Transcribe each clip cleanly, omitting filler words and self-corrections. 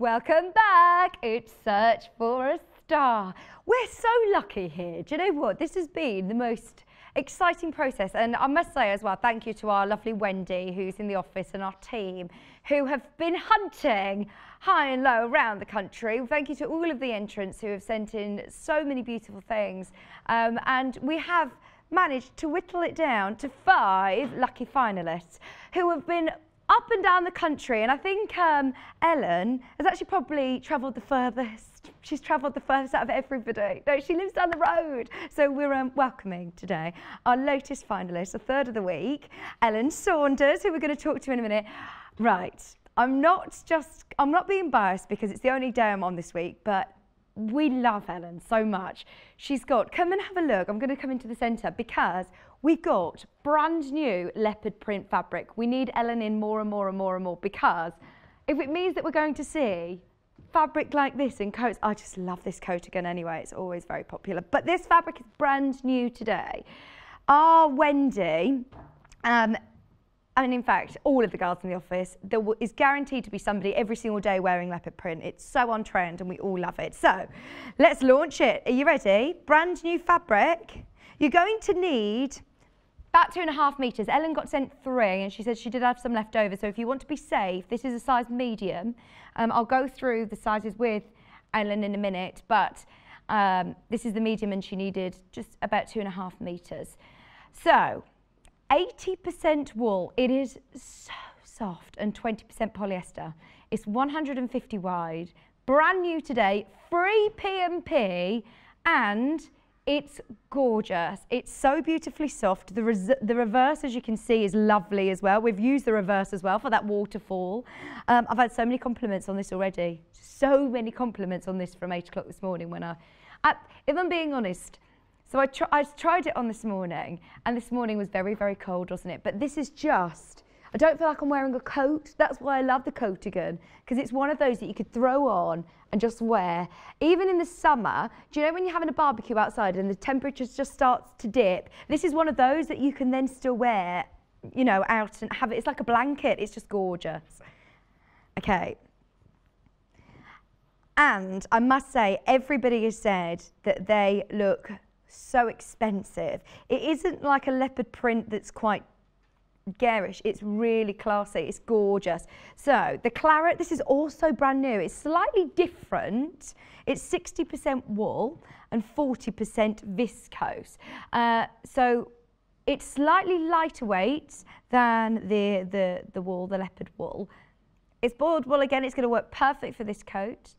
Welcome back. It's Search for a Star. We're so lucky here. Do you know what? This has been the most exciting process, and I must say as well, thank you to our lovely Wendy, who's in the office, and our team, who have been hunting high and low around the country. Thank you to all of the entrants who have sent in so many beautiful things, and we have managed to whittle it down to 5 lucky finalists who have been up and down the country, and I think Ellen has actually probably travelled the furthest. She's travelled the furthest out of everybody. No, she lives down the road. So we're welcoming today our latest finalist, a third of the week, Ellen Saunders, who we're going to talk to in a minute. Right, I'm not being biased because it's the only day I'm on this week, but we love Ellen so much. She's got, come and have a look. I'm going to come into the centre because we've got brand new leopard print fabric. We need Ellen in more and more and more and more, because if it means that we're going to see fabric like this in coats, I just love this coat again anyway. It's always very popular. But this fabric is brand new today. Our Wendy, and in fact, all of the girls in the office, there is guaranteed to be somebody every single day wearing leopard print. It's so on trend and we all love it. So let's launch it. Are you ready? Brand new fabric. You're going to need about 2.5 metres. Ellen got sent 3 and she said she did have some left over. So if you want to be safe, this is a size medium. I'll go through the sizes with Ellen in a minute, but this is the medium and she needed just about 2.5 metres. So 80% wool. It is so soft, and 20% polyester. It's 150 wide, brand new today, free P&P, and it's gorgeous. It's so beautifully soft. The reverse, as you can see, is lovely as well. We've used the reverse as well for that waterfall. I've had so many compliments on this already. So many compliments on this from 8 o'clock this morning when if I'm being honest, so I tried it on this morning, and this morning was very, very cold, wasn't it? But this is just, I don't feel like I'm wearing a coat. That's why I love the coatigan, because it's one of those that you could throw on and just wear. Even in the summer, do you know when you're having a barbecue outside and the temperature just starts to dip? This is one of those that you can then still wear, you know, out and have it. It's like a blanket. It's just gorgeous. Okay. And I must say, everybody has said that they look so expensive. It isn't like a leopard print that's quite garish. It's really classy. It's gorgeous. So the Claret, this is also brand new. It's slightly different. It's 60% wool and 40% viscose. So it's slightly lighter weight than the wool, the leopard wool. It's boiled wool again. It's going to work perfect for this coat.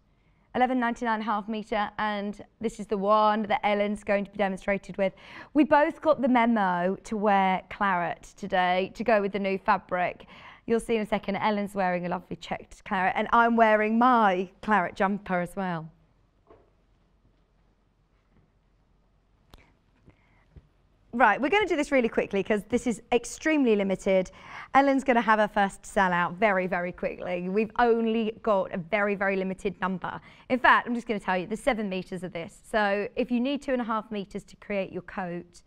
11.99.5 metre, and this is the one that Ellen's going to be demonstrated with. We both got the memo to wear Claret today to go with the new fabric. You'll see in a second, Ellen's wearing a lovely checked Claret, and I'm wearing my Claret jumper as well. Right, we're going to do this really quickly because this is extremely limited. Ellen's going to have her first sellout very, very quickly. We've only got a very, very limited number. In fact, I'm just going to tell you, there's 7 metres of this. So if you need 2.5 metres to create your coat,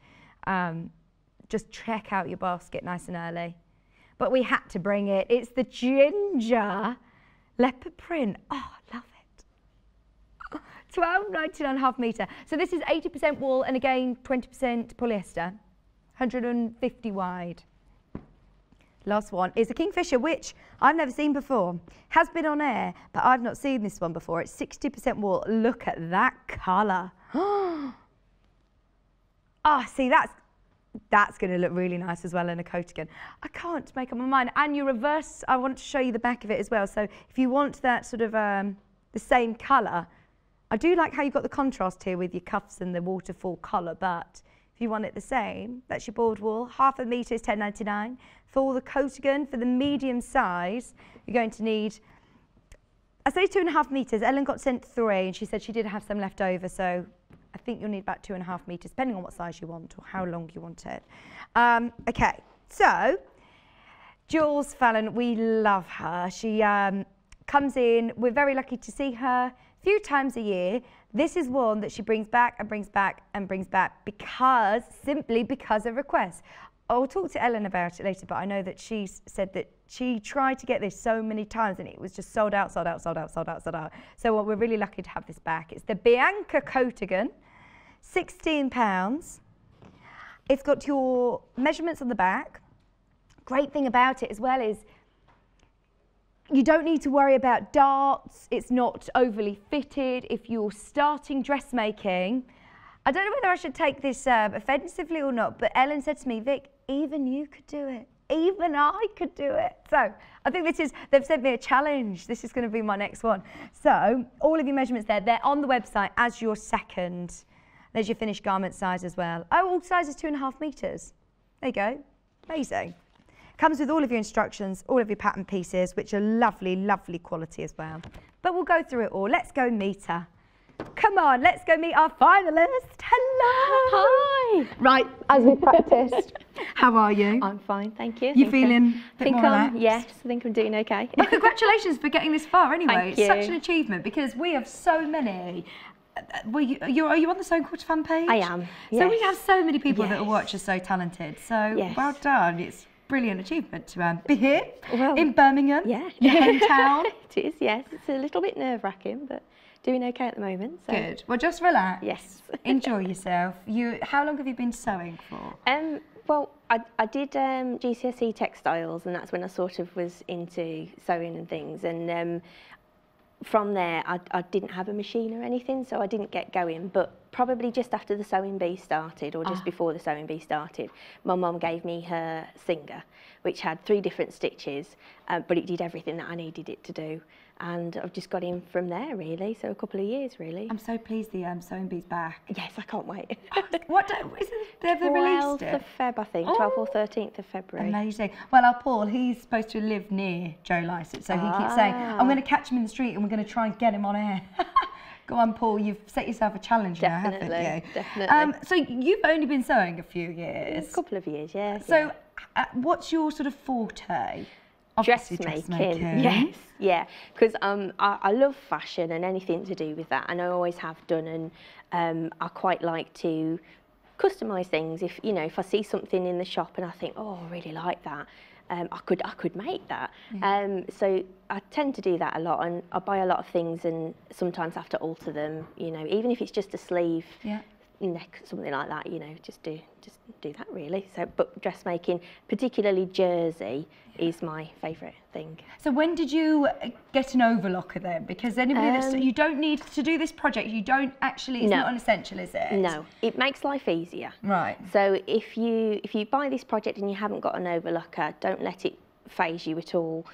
just check out your basket nice and early. But we had to bring it. It's the ginger leopard print. Oh, love it. 12.99.5 metre. So this is 80% wool and again 20% polyester. 150 wide. Last one is a Kingfisher, which I've never seen before. Has been on air, but I've not seen this one before. It's 60% wool. Look at that colour. Oh, see, that's going to look really nice as well in a coat again. I can't make up my mind. And your reverse, I want to show you the back of it as well. So if you want that sort of the same colour, I do like how you've got the contrast here with your cuffs and the waterfall collar, but if you want it the same, that's your boiled wool. 1/2 metre is 10.99. For the coatigan, for the medium size, you're going to need, I say 2.5 metres. Ellen got sent 3 and she said she did have some left over, so I think you'll need about 2.5 metres, depending on what size you want or how long you want it. Okay, so Jules Fallon, we love her. She comes in, we're very lucky to see her few times a year. This is one that she brings back and brings back and brings back simply because of requests. I'll talk to Ellen about it later, but I know that she said that she tried to get this so many times and it was just sold out, sold out, sold out, sold out, sold out. So we're really lucky to have this back. It's the Bianca Coatigan, £16. It's got your measurements on the back. Great thing about it as well is you don't need to worry about darts. It's not overly fitted. If you're starting dressmaking, I don't know whether I should take this offensively or not, but Ellen said to me, Vic, even you could do it. Even I could do it. So I think they've sent me a challenge. This is going to be my next one. So all of your measurements there, they're on the website as your second. There's your finished garment size as well. Oh, all sizes 2.5 metres. There you go. Amazing. Comes with all of your instructions, all of your pattern pieces, which are lovely, lovely quality as well. But we'll go through it all. Let's go meet her. Come on, let's go meet our finalist. Hello. Hi. Right, as we practiced. How are you? I'm fine, thank you. You feeling a bit more relaxed? Yes, I think I'm doing okay. Well, congratulations for getting this far anyway. Thank It's you. such an achievement because we have so many. Are you on the Sewn Quarter fan page? I am, So we yes. have so many people that Yes. will watch us so talented. So Yes. well done. It's brilliant achievement to be here Well, in Birmingham, Yeah. your hometown. It is, yes. It's a little bit nerve-wracking, but doing okay at the moment. So. Good. Well, just relax. Yes. Enjoy yourself. How long have you been sewing for? Well, I did GCSE textiles, and that's when I sort of was into sewing and things. And from there, I didn't have a machine or anything, so I didn't get going. But probably just after the sewing bee started, or just before the sewing bee started, my mum gave me her Singer, which had 3 different stitches, but it did everything that I needed it to do. And I've just got in from there, really. So a couple of years, really. I'm so pleased the sewing bee's back. Yes, I can't wait. What day is it? They've released 12th it? of Feb, I think. 12th or 13th of February. Amazing. Well, our Paul, he's supposed to live near Joe Lycett, so he keeps saying, I'm going to catch him in the street and we're going to try and get him on air. Go on, Paul, you've set yourself a challenge now, haven't you? Definitely. So you've only been sewing a few years. A couple of years, yeah. So what's your sort of forte? Obviously Dressmaking, yes, yeah, because I love fashion and anything to do with that, and I always have done, and I quite like to customise things. If I see something in the shop and I think, oh, I really like that, I could make that. Yeah. So I tend to do that a lot, and I buy a lot of things, and sometimes have to alter them. Even if it's just a sleeve. Yeah. Neck, something like that, just do that really. So, but dressmaking, particularly jersey, is my favourite thing. So when did you get an overlocker then? Because anybody you don't need to do this project, you don't actually, it's not an essential, is it? No, it makes life easier. Right. So if you buy this project and you haven't got an overlocker, don't let it phase you at all,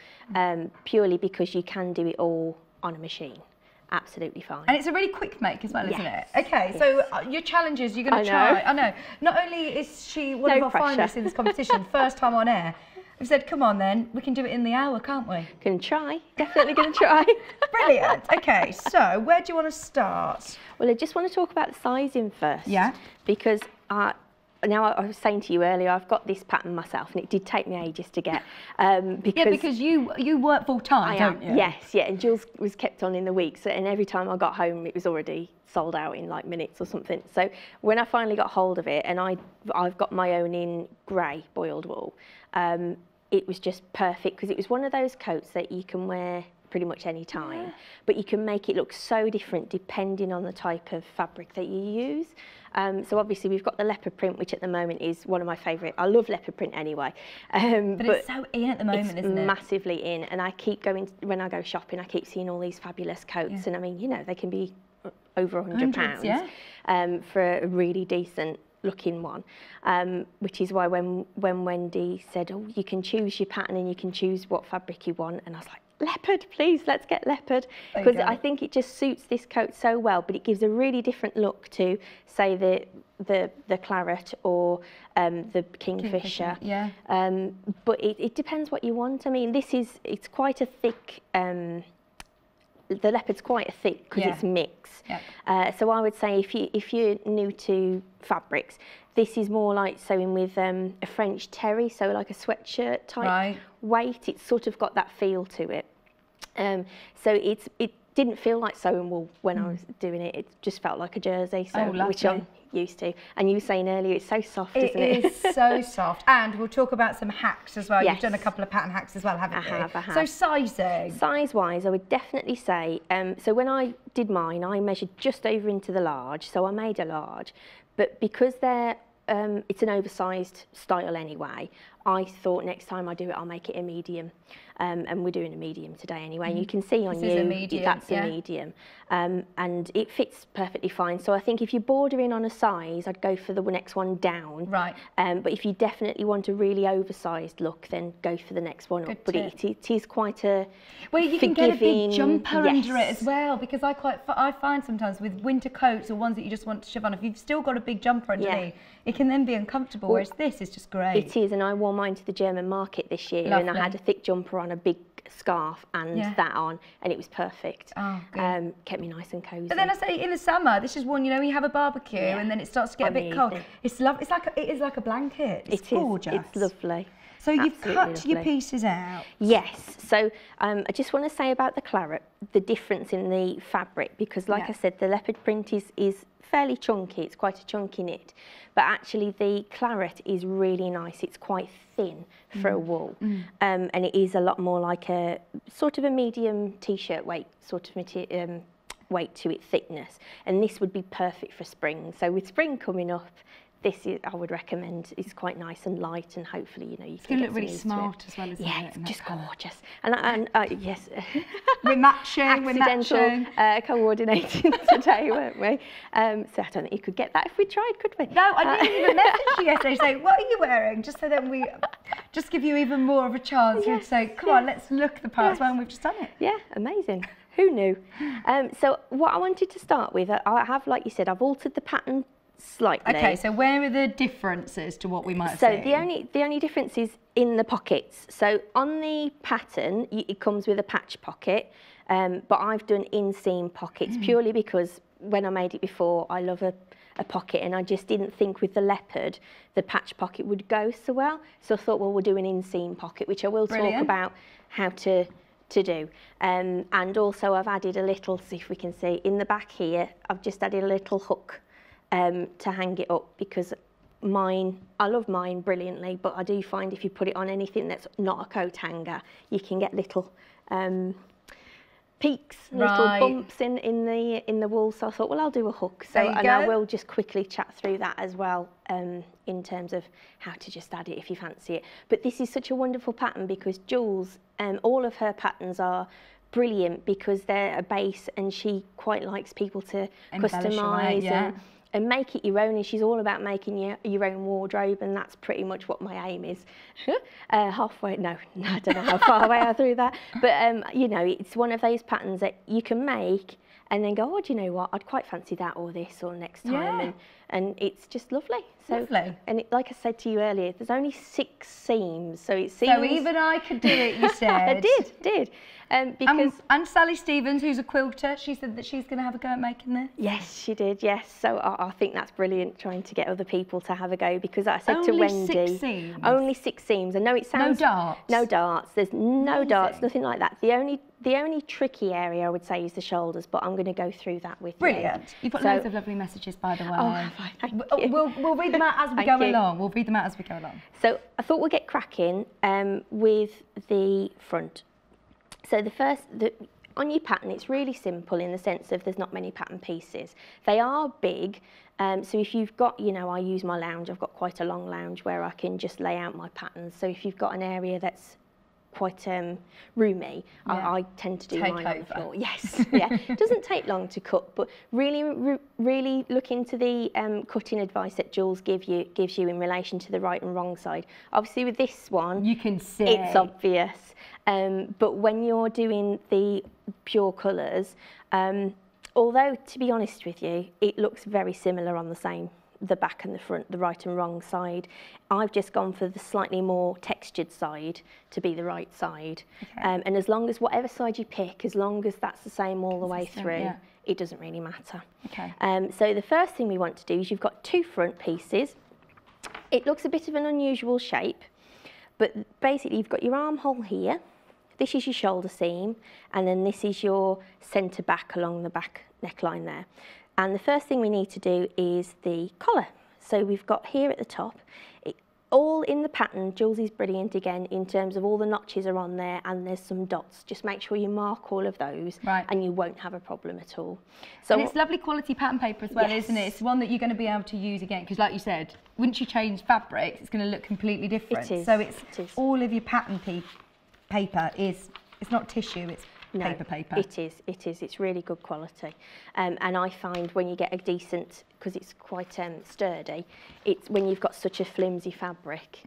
purely because you can do it all on a machine. Absolutely fine. And it's a really quick make as well, isn't it? Okay, yes. So your challenges, you're going to try. I know. Not only is she one of our finalists in this competition, first time on air, we've said, come on then, we can do it in the hour, can't we? Can try, definitely going to try. Brilliant. Okay, so where do you want to start? Well, I just want to talk about the sizing first. Yeah. Because now I was saying to you earlier, I've got this pattern myself, and it did take me ages to get. Because you work full time, don't you? Yes, yeah. And Jules was kept on in the week, and every time I got home, it was already sold out in like minutes or something. So when I finally got hold of it, and I've got my own in grey boiled wool, it was just perfect because it was one of those coats that you can wear pretty much any time, but you can make it look so different depending on the type of fabric that you use. So obviously we've got the leopard print, which at the moment is one of my favourite. I love leopard print anyway. But it's so in at the moment, isn't it? It's massively in, and I keep going, when I go shopping, I keep seeing all these fabulous coats, and I mean, they can be over £100 for a really decent looking one, which is why when Wendy said, oh, you can choose your pattern and you can choose what fabric you want, and I was like, leopard, please, let's get leopard, because I think it just suits this coat so well, but it gives a really different look to, say, the Claret or the Kingfisher. Yeah. But it depends what you want. I mean, it's quite a thick. The leopard's quite thick because it's mixed. Yeah. So I would say if you're new to fabrics, this is more like sewing with a French terry, so like a sweatshirt type weight. It's sort of got that feel to it. So it didn't feel like sewing wool when I was doing it. It just felt like a jersey, so which I'm used to. And you were saying earlier, it's so soft, isn't it? It is so soft. And we'll talk about some hacks as well. Yes. You've done a couple of pattern hacks as well, haven't you? I have. So sizing. Size-wise, I would definitely say, so when I did mine, I measured just over into the large, so I made a large. But because it's an oversized style anyway, I thought next time I do it, I'll make it a medium. And we're doing a medium today anyway. And you can see on that's a medium. And it fits perfectly fine. So I think if you're bordering on a size, I'd go for the next one down. Right. But if you definitely want a really oversized look, then go for the next one up. But it is quite a well, you can get a big jumper under it as well, because I find sometimes with winter coats or ones that you just want to shove on, if you've still got a big jumper underneath, it can then be uncomfortable, whereas this is just great. It is, and I wore mine to the German market this year. Lovely. And I had a thick jumper on, a big scarf and that on, and it was perfect. Oh, good. Kept me nice and cosy. But then I say in the summer, this is one, you know, you have a barbecue and then it starts to get a bit cold. It's lovely. It is like a blanket. It's gorgeous. It's lovely. So you've cut your pieces out. Yes. So I just want to say about the Claret, the difference in the fabric, because like I said, the leopard print is fairly chunky. It's quite a chunky knit, but actually the Claret is really nice. It's quite thin for a wool, and it is a lot more like a sort of a medium t-shirt weight sort of weight to it, thickness, and this would be perfect for spring. So with spring coming up, this is, I would recommend, is quite nice and light, and hopefully, you know, you can look really smart as well, isn't it? Yeah, just gorgeous. And yes, we're matching, coordinating today, weren't we? So I don't think you could get that if we tried, could we? No, I didn't even message you yesterday saying, what are you wearing? Just so that we just give you even more of a chance. We'd say, come on, let's look the parts well, and we've just done it. Yeah, amazing. Who knew? So what I wanted to start with, I have, like you said, I've altered the pattern slightly. Okay, so where are the differences to what we might have seen? So the only difference is in the pockets. So on the pattern, it comes with a patch pocket, but I've done inseam pockets purely because when I made it before, I love a pocket, and I just didn't think with the leopard the patch pocket would go so well. So I thought, well, we'll do an inseam pocket, which I will talk about how to do. And also I've added a little, see if we can see, in the back here, I've just added a little hook to hang it up, because I love mine brilliantly, but I do find if you put it on anything that's not a coat hanger, you can get little peaks, little bumps in the wool. So I thought, well, I'll do a hook. So I will just quickly chat through that as well, in terms of how to just add it if you fancy it. But this is such a wonderful pattern because Jules, all of her patterns are brilliant because they're a base, and she quite likes people to customise and make it your own, and she's all about making your own wardrobe, and that's pretty much what my aim is. Halfway, no, I don't know how far away I threw that, but you know, it's one of those patterns that you can make and then go, oh, do you know what, I'd quite fancy that or this or next time, and it's just lovely. So, lovely. And like I said to you earlier, there's only 6 seams, so it seems... So even I could do it, you said. I did. Because and Sally Stevens, who's a quilter, she said that she's going to have a go at making this. Yes, she did, yes. So I think that's brilliant, trying to get other people to have a go, because I said to Wendy... Only 6 seams? Only 6 seams. I know it sounds... No darts? No darts. There's no darts, nothing like that. The only tricky area, I would say, is the shoulders, but I'm going to go through that with you. Brilliant. You've got loads of lovely messages, by the way. Oh, have I? Thank you. We'll read them out as we go along. We'll read them out as we go along. So I thought we'll get cracking with the front. So on your pattern, it's really simple in the sense of there's not many pattern pieces. They are big, so if you've got, you know, I use my lounge, I've got quite a long lounge where I can just lay out my patterns. So if you've got an area that's quite roomy, I tend to do mine on the floor. Yes, It doesn't take long to cut, but really look into the cutting advice that Jules gives you in relation to the right and wrong side. Obviously with this one, you can see it's obvious, but when you're doing the pure colours, although to be honest with you, it looks very similar on the back and the front, the right and wrong side. I've just gone for the slightly more textured side to be the right side. Okay. And as long as whatever side you pick, as long as that's the same all the way through, it doesn't really matter. Okay. So the first thing we want to do is you've got 2 front pieces. It looks a bit of an unusual shape, but basically you've got your armhole here. this is your shoulder seam, and then this is your centre back along the back neckline there. And the first thing we need to do is the collar. So we've got here at the top, all in the pattern. Jules is brilliant again in terms of all the notches are on there and there's some dots. Just make sure you mark all of those, and you won't have a problem at all. So and it's lovely quality pattern paper as well, isn't it? It's one that you're going to be able to use again, because like you said, once you change fabrics, it's going to look completely different. It is. So it's all of your pattern paper it's not tissue, it's paper. It is. It's really good quality. And I find when you get a decent, because it's quite sturdy, it's when you've got such a flimsy fabric,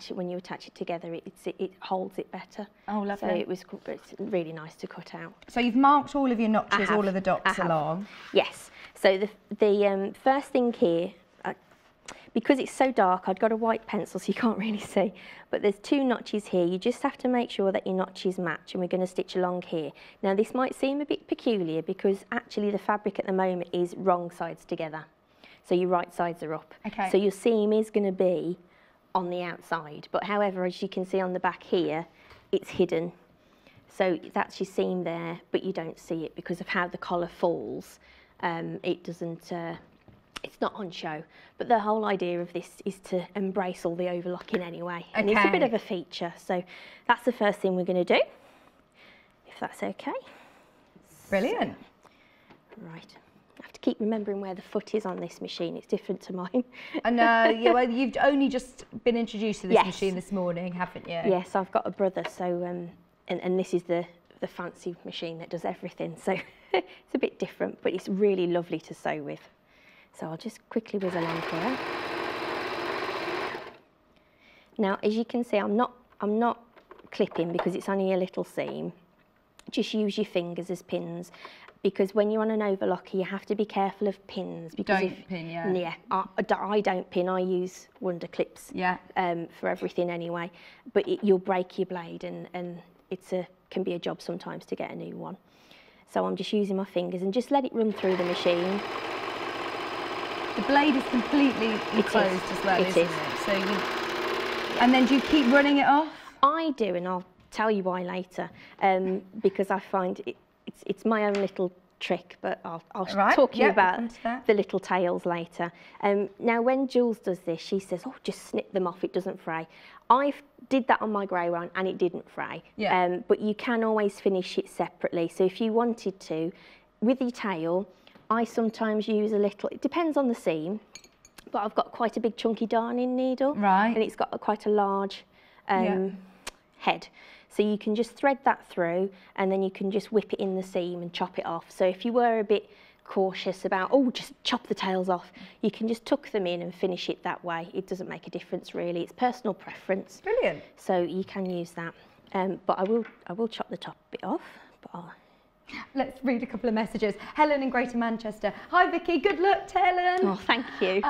when you attach it together, it holds it better. Oh, lovely. So it's really nice to cut out. So you've marked all of your notches, all of the dots along? Yes. So the first thing here, because it's so dark, I've got a white pencil so you can't really see, but there's 2 notches here. You just have to make sure that your notches match, and we're going to stitch along here. Now this might seem a bit peculiar because actually the fabric at the moment is wrong sides together. So your right sides are up. Okay. So your seam is going to be on the outside, but however, as you can see on the back here, it's hidden. So that's your seam there, but you don't see it because of how the collar falls. It doesn't... it's not on show, but the whole idea of this is to embrace all the overlocking anyway. And it's a bit of a feature, so that's the first thing we're going to do, if that's okay. Brilliant. So, right, I have to keep remembering where the foot is on this machine. It's different to mine. I know. Yeah, well, you've only just been introduced to this machine this morning, haven't you? Yes, I've got a brother, so and this is the fancy machine that does everything. So it's a bit different, but it's really lovely to sew with. So I'll just quickly whiz along here. Now, as you can see, I'm not clipping because it's only a little seam. Just use your fingers as pins, because when you're on an overlocker, you have to be careful of pins. Because don't pin, yeah. I don't pin. I use wonder clips. Yeah. For everything anyway. But you'll break your blade, and can be a job sometimes to get a new one. So I'm just using my fingers and just let it run through the machine. The blade is completely enclosed as well, isn't it? So and then do you keep running it off? I do, and I'll tell you why later, because I find it's my own little trick, but I'll talk to you about the little tails later. Now, when Jules does this, she says, oh, just snip them off, it doesn't fray. I did that on my grey one, and it didn't fray. Yeah. But you can always finish it separately. So if you wanted to, with your tail, I sometimes use a little, it depends on the seam, but I've got quite a big chunky darning needle. Right. And it's got quite a large head. So you can just thread that through, and then you can just whip it in the seam and chop it off. So if you were a bit cautious about, oh, just chop the tails off, you can just tuck them in and finish it that way. It doesn't make a difference really, it's personal preference. Brilliant. So you can use that. But I will chop the top bit off, but Let's read a couple of messages. Helen in Greater Manchester. Hi Vicky, good luck to Helen. Oh, thank you.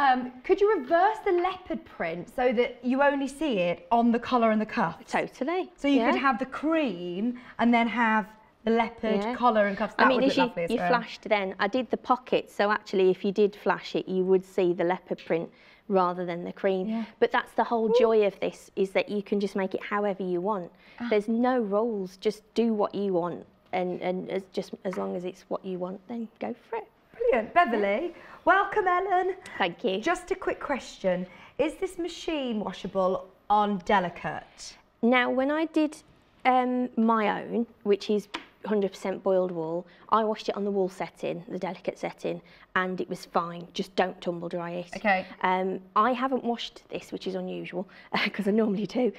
Could you reverse the leopard print so that you only see it on the collar and the cuffs? Totally. So you could have the cream and then have the leopard collar and cuffs. That would look lovely as well. You flashed then. I did the pockets, so actually if you did flash it, you would see the leopard print rather than the cream. Yeah. But that's the whole joy of this, is that you can just make it however you want. There's no rules, just do what you want. And as long as it's what you want, then go for it. Brilliant. Beverly, welcome Ellen. Thank you. Just a quick question. Is this machine washable on delicate? Now, when I did my own, which is 100% boiled wool, I washed it on the wool setting, the delicate setting, and it was fine. Just don't tumble dry it. Okay. I haven't washed this, which is unusual, because I normally do,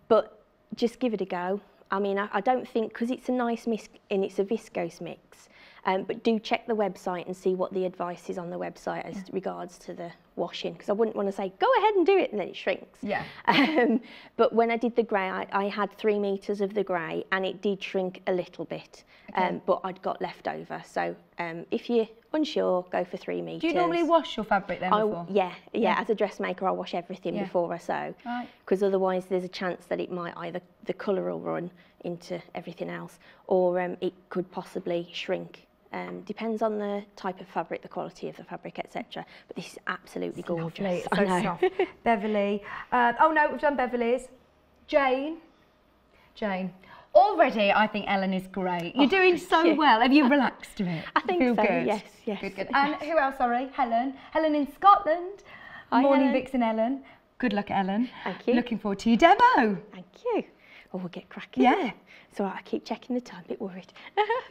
but just give it a go. I mean, I don't think, because it's a nice mix and it's a viscose mix, but do check the website and see what the advice is on the website as regards to the washing, because I wouldn't want to say, go ahead and do it, and then it shrinks. Yeah. But when I did the grey, I had 3 metres of the grey, and it did shrink a little bit, but I'd got left over. So if you're unsure, go for 3 metres. Do you normally wash your fabric then before? Yeah. As a dressmaker, I wash everything before I sew, because otherwise there's a chance that it might either the colour will run into everything else, or it could possibly shrink. Depends on the type of fabric, the quality of the fabric, etc. But this is absolutely gorgeous. It's so soft. Beverly. Oh no, we've done Beverly's. Jane. Already, I think Ellen is great. You're doing so well. Have you relaxed a bit? I think Feel so, good? yes. Good, good. And who else, sorry? Helen. Helen in Scotland. Hi, Morning, Helen. Vix and Ellen. Good luck, Ellen. Thank you. Looking forward to your demo. Thank you. Oh, we'll get cracking. Yeah. So I keep checking the time, a bit worried.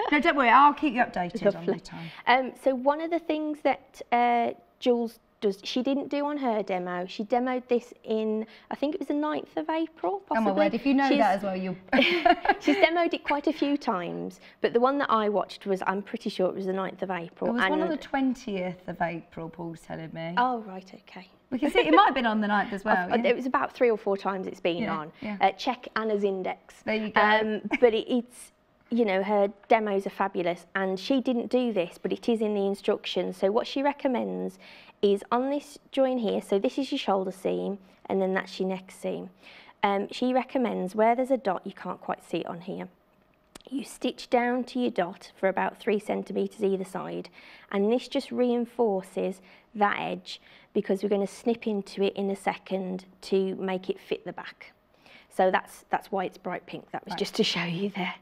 No, don't worry, I'll keep you updated on Lovely. the time. So one of the things that Jules does, she didn't do on her demo, she demoed this in, I think it was the 9th of April, possibly. Oh my word, if you know that as well, you'll... She's demoed it quite a few times, but the one that I watched was, I'm pretty sure it was the 9th of April. It was one on the 20th of April, Paul's telling me. Oh, right, okay. We can see, it might have been on the 9th as well. It was about 3 or 4 times it's been on. Yeah. Check Anna's index. There you go. But it's, you know, her demos are fabulous, and she didn't do this, but it is in the instructions. So what she recommends is on this join here, so this is your shoulder seam, and then that's your neck seam. She recommends where there's a dot, you can't quite see it on here, you stitch down to your dot for about 3 centimetres either side, and this just reinforces that edge, because we're going to snip into it in a second to make it fit the back. So that's why it's bright pink. That was right. Just to show you there.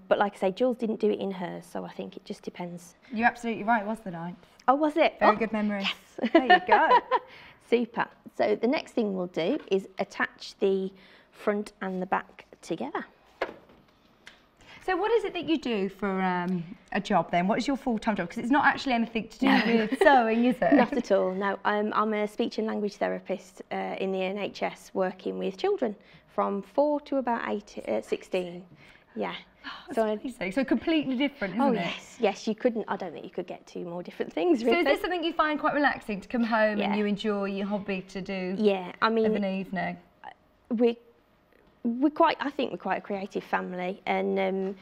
But like I say, Jules didn't do it in hers, so I think it just depends. You're absolutely right, it was the 9th. Oh, was it? Very good memory. Yes. There you go. Super. So the next thing we'll do is attach the front and the back together. So what is it that you do for a job then? What is your full-time job? Because it's not actually anything to do with sewing, is it? Not at all, no. I'm a speech and language therapist in the NHS working with children from 4 to about 16. Yeah. Oh, so completely different, isn't it? Yes, you couldn't, I don't think you could get 2 more different things, really. So is this something you find quite relaxing to come home Yeah. and you enjoy your hobby to do I mean, of an evening? I think we're quite a creative family, and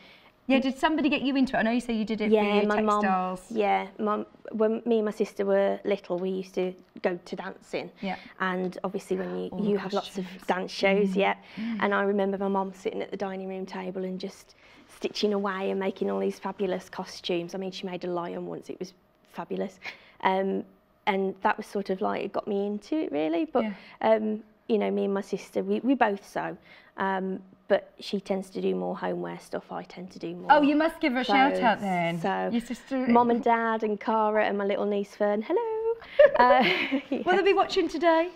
yeah, did somebody get you into it? I know you say you did it for your my textiles. Mum, when me and my sister were little, we used to go to dancing. Yeah. And obviously when you have lots of dance shows, and I remember my mum sitting at the dining room table and just stitching away and making all these fabulous costumes. I mean, she made a lion once, it was fabulous. And that was sort of like, it got me into it really, but you know, me and my sister, we both sew. But she tends to do more homeware stuff. I tend to do more. Oh, you must give her a shout out then. So, your sister, Mum and Dad and Claret and my little niece Fern. Hello. Will they be watching today?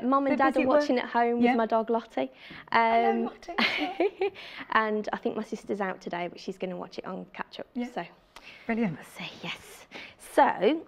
Mum and Dad are watching at home with my dog Lottie. Hello, Lottie. And I think my sister's out today, but she's going to watch it on catch up. Yeah. So, brilliant. Let's see. Yes. So,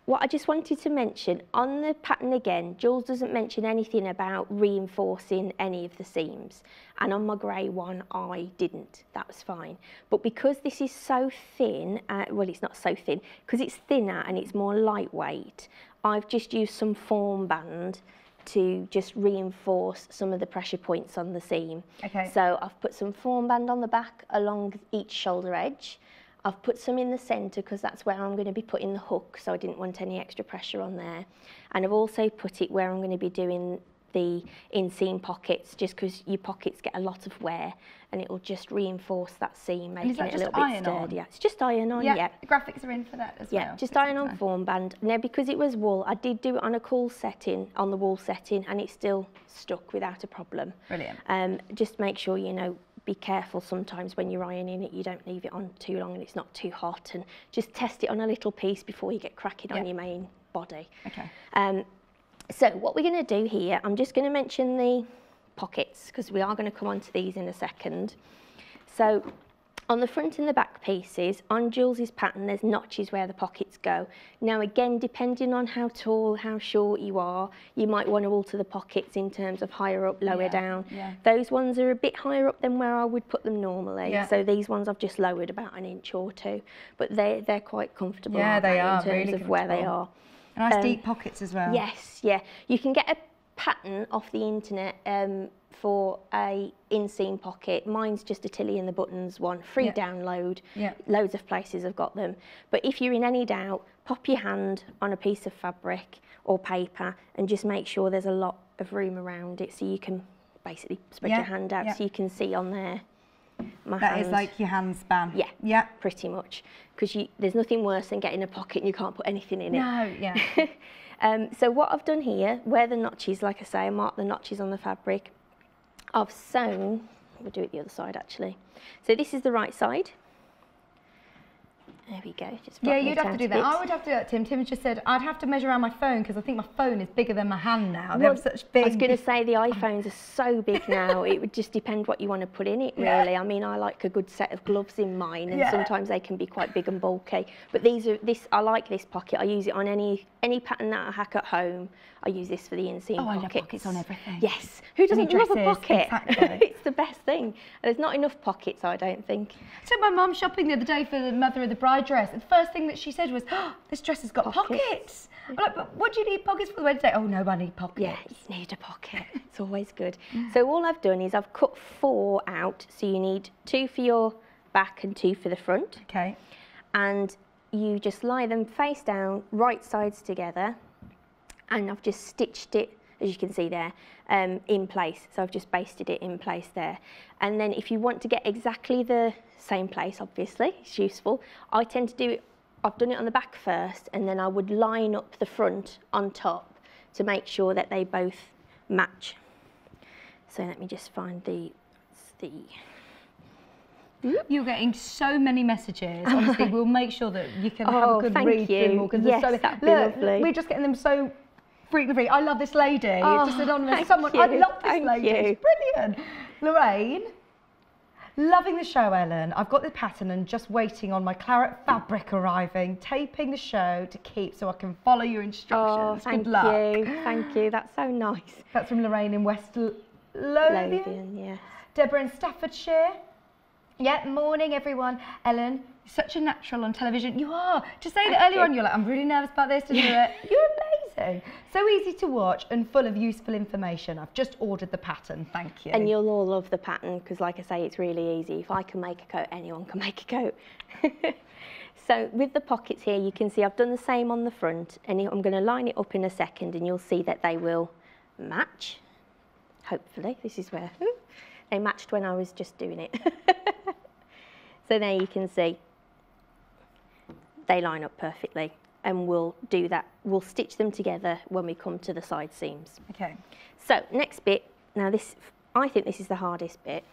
what I just wanted to mention, on the pattern again, Jules doesn't mention anything about reinforcing any of the seams. And on my grey one, I didn't. That was fine. But because this is so thin, well, it's not so thin, because it's thinner and it's more lightweight, I've just used some form band to just reinforce some of the pressure points on the seam. Okay. So I've put some form band on the back along each shoulder edge. I've put some in the centre because that's where I'm going to be putting the hook, so I didn't want any extra pressure on there. And I've also put it where I'm going to be doing the inseam pockets, just because your pockets get a lot of wear, and it will just reinforce that seam, making it a little bit sturdier. It's just iron on, yeah. The graphics are in for that as well. Yeah, just iron on form band. Now, because it was wool, I did do it on a cool setting, on the wool setting, and it still stuck without a problem. Brilliant. Just make sure, you know, be careful sometimes when you're ironing it, you don't leave it on too long and it's not too hot, and just test it on a little piece before you get cracking on your main body. Okay. So what we're going to do here, I'm just going to mention the pockets because we are going to come on to these in a second. So on the front and the back pieces, on Jules's pattern, there's notches where the pockets go. Now again, depending on how tall, how short you are, you might want to alter the pockets in terms of higher up, lower down. Yeah. Those ones are a bit higher up than where I would put them normally. Yeah. So these ones I've just lowered about 1 inch or 2, but they're quite comfortable. Yeah, they are, in terms really of where they are. Nice deep pockets as well. Yes, yeah. You can get a pattern off the internet for a inseam pocket. Mine's just a Tilly in the Buttons one, free download. Yeah. Loads of places have got them. But if you're in any doubt, pop your hand on a piece of fabric or paper and just make sure there's a lot of room around it, so you can basically spread your hand out so you can see on there. That is like your hand span. Yeah, yeah, pretty much. Because there's nothing worse than getting a pocket and you can't put anything in it. No, yeah. So what I've done here, where the notches, like I say, I marked the notches on the fabric. I've sewn we'll do it the other side actually. So this is the right side. There we go. Just yeah, you'd have to do that. I would have to do that, Tim. Tim just said I'd have to measure around my phone because I think my phone is bigger than my hand now. They have such big... I was going to say the iPhones are so big now. It would just depend what you want to put in it, really. I mean, I like a good set of gloves in mine, and sometimes they can be quite big and bulky. But I like this pocket. I use it on any pattern that I hack at home. I use this for the inseam pockets. I love pockets on everything. Yes. Who doesn't love a pocket? Exactly. It's the best thing. There's not enough pockets, I don't think. So my mum shopping the other day for the mother of the bride dress. And the first thing that she said was, oh, this dress has got pockets. I'm like, but what do you need pockets for the Wednesday? Oh no, I need pockets. Yeah, you need a pocket. It's always good. So all I've done is I've cut 4 out. So you need 2 for your back and 2 for the front. Okay. And you just lie them face down, right sides together. And I've just stitched it, as you can see there, in place. So I've just basted it in place there. And then if you want to get exactly the same place, obviously, it's useful. I tend to do it, I've done it on the back first, and then I would line up the front on top to make sure that they both match. So let me just find the You're getting so many messages. Honestly, we'll make sure that you can have a good read through them all. Yes, that'd be lovely. We're just getting them so frequently. I love this lady. Oh, Just anonymous. I love this lady. It's brilliant. Lorraine, loving the show, Ellen. I've got the pattern and just waiting on my Claret fabric arriving, taping the show to keep so I can follow your instructions. Good luck. Thank you. That's so nice. That's from Lorraine in West Lothian. Yes. Deborah in Staffordshire. Yeah, morning everyone. Ellen, you're such a natural on television. You are. To say that earlier on, you're like, I'm really nervous about this to do it. You're amazing. So easy to watch and full of useful information. I've just ordered the pattern, thank you. And you'll all love the pattern because, like I say, it's really easy. If I can make a coat, anyone can make a coat. So with the pockets here, you can see I've done the same on the front, and I'm going to line it up in a second and you'll see that they will match. Hopefully, this is where they matched when I was just doing it. So there you can see they line up perfectly, and we'll do that. We'll stitch them together when we come to the side seams. Okay. So next bit, now this, I think this is the hardest bit.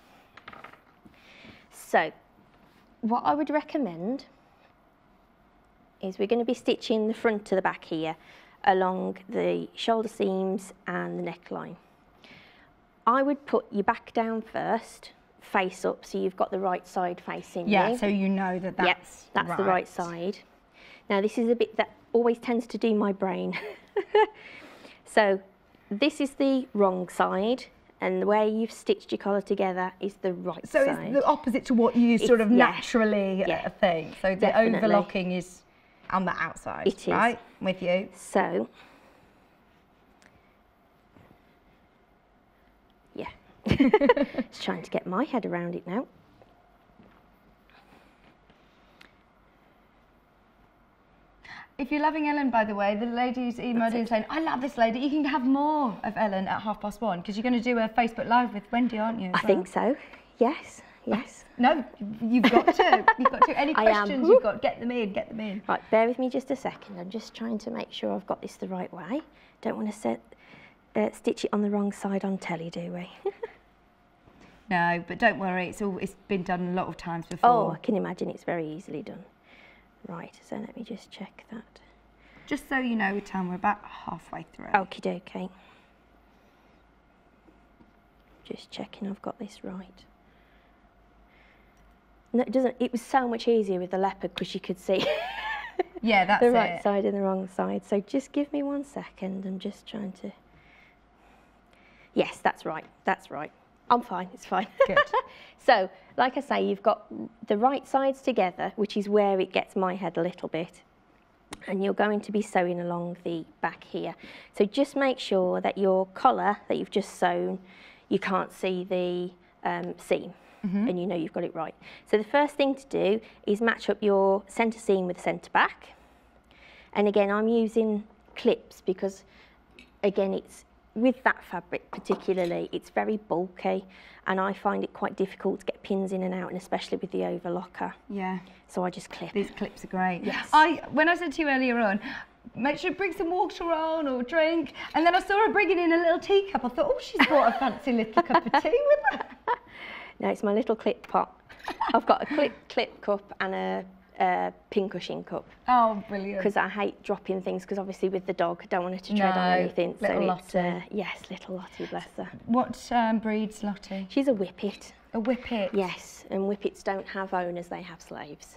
So what I would recommend is we're going to be stitching the front to the back here along the shoulder seams and the neckline. I would put your back down first, face up, so you've got the right side facing you. Yeah, so you know that that's the right side. Now this is a bit that always tends to do my brain. So this is the wrong side, and the way you've stitched your collar together is the right side. So it's the opposite to what you sort of naturally think. So the overlocking is on the outside, it is. Right? With you. So, yeah. Just trying to get my head around it now. If you're loving Ellen, by the way, the lady's emailed in saying, I love this lady. You can have more of Ellen at 1:30 because you're going to do a Facebook Live with Wendy, aren't you? I think so. Yes. Yes. No, you've got to. You've got to. Any questions, you've got, get them in, get them in. Right, bear with me just a second. I'm just trying to make sure I've got this the right way. Don't want to stitch it on the wrong side on telly, do we? No, but don't worry. It's been done a lot of times before. Oh, I can imagine it's very easily done. Right, so let me just check that. Just so you know, Tam, we're about halfway through. Okie dokie. Just checking I've got this right. No, it doesn't. It was so much easier with the leopard because you could see yeah, that's the right side and the wrong side. So just give me 1 second. I'm just trying to. Yes, that's right. That's right. I'm fine. It's fine. Good. So, like I say, you've got the right sides together, which is where it gets my head a little bit. And you're going to be sewing along the back here. So just make sure that your collar that you've just sewn, you can't see the seam. And you know you've got it right. So the first thing to do is match up your centre seam with the centre back. And again, I'm using clips because, again, it's with that fabric particularly, it's very bulky, and I find it quite difficult to get pins in and out, and especially with the overlocker. Yeah. So I just clip. These clips are great. Yes. When I said to you earlier on, make sure you bring some water on or drink, and then I saw her bringing in a little teacup. I thought, oh, she's brought a fancy little cup of tea with her. No, it's my little clip pot. I've got a clip cup and a pincushion cup. Oh, brilliant. Because I hate dropping things, because obviously with the dog, I don't want her to tread on anything. Little so Lottie. Yes, little Lottie, bless her. What breed's Lottie? She's a Whippet. A Whippet? Yes, and Whippets don't have owners, they have slaves.